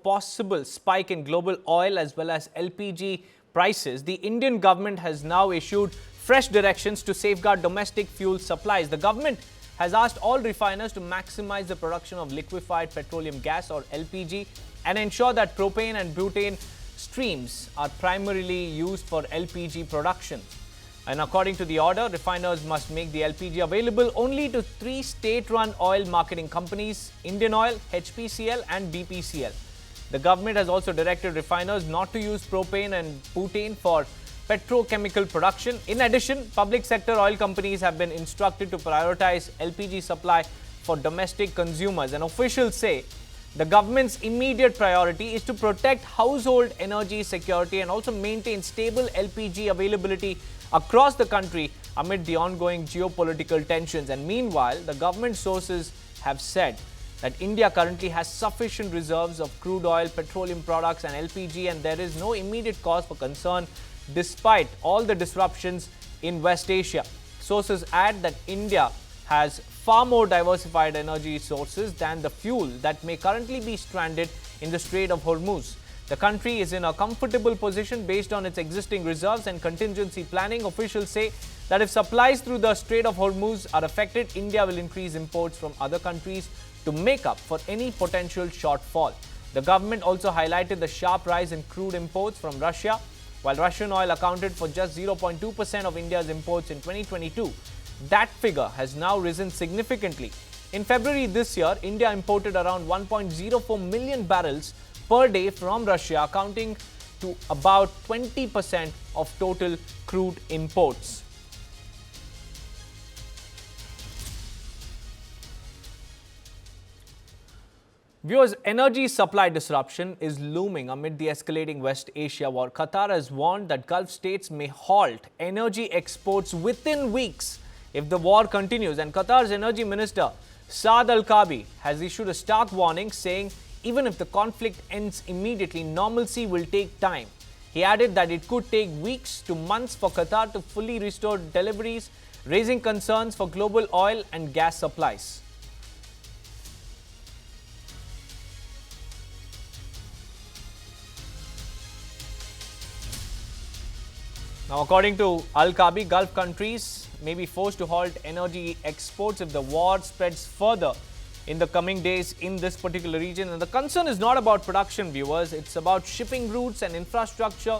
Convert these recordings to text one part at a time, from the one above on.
possible spike in global oil as well as LPG prices, the Indian government has now issued fresh directions to safeguard domestic fuel supplies. The government has asked all refiners to maximize the production of liquefied petroleum gas or LPG and ensure that propane and butane streams are primarily used for LPG production. And according to the order, refiners must make the LPG available only to 3 state-run oil marketing companies: Indian Oil, HPCL and BPCL. The government has also directed refiners not to use propane and butane for petrochemical production. In addition, public sector oil companies have been instructed to prioritize LPG supply for domestic consumers. And officials say the government's immediate priority is to protect household energy security and also maintain stable LPG availability across the country amid the ongoing geopolitical tensions. And meanwhile, the government sources have said that India currently has sufficient reserves of crude oil, petroleum products and LPG, and there is no immediate cause for concern despite all the disruptions in West Asia. Sources add that India has far more diversified energy sources than the fuel that may currently be stranded in the Strait of Hormuz. The country is in a comfortable position based on its existing reserves and contingency planning. Officials say that if supplies through the Strait of Hormuz are affected, India will increase imports from other countries to make up for any potential shortfall. The government also highlighted the sharp rise in crude imports from Russia. While Russian oil accounted for just 0.2% of India's imports in 2022, that figure has now risen significantly. In February this year, India imported around 1.04 million barrels per day from Russia, accounting to about 20% of total crude imports. Viewers, energy supply disruption is looming amid the escalating West Asia war. Qatar has warned that Gulf states may halt energy exports within weeks if the war continues. And Qatar's energy minister, Saad Al-Kaabi, has issued a stark warning, saying even if the conflict ends immediately, normalcy will take time. He added that it could take weeks to months for Qatar to fully restore deliveries, raising concerns for global oil and gas supplies. Now, according to Al-Kaabi, Gulf countries may be forced to halt energy exports if the war spreads further in the coming days in this particular region. And the concern is not about production, viewers. It's about shipping routes and infrastructure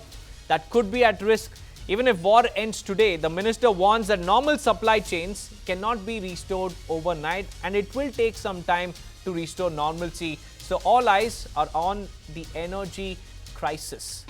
that could be at risk. Even if war ends today, the minister warns that normal supply chains cannot be restored overnight and it will take some time to restore normalcy. So all eyes are on the energy crisis.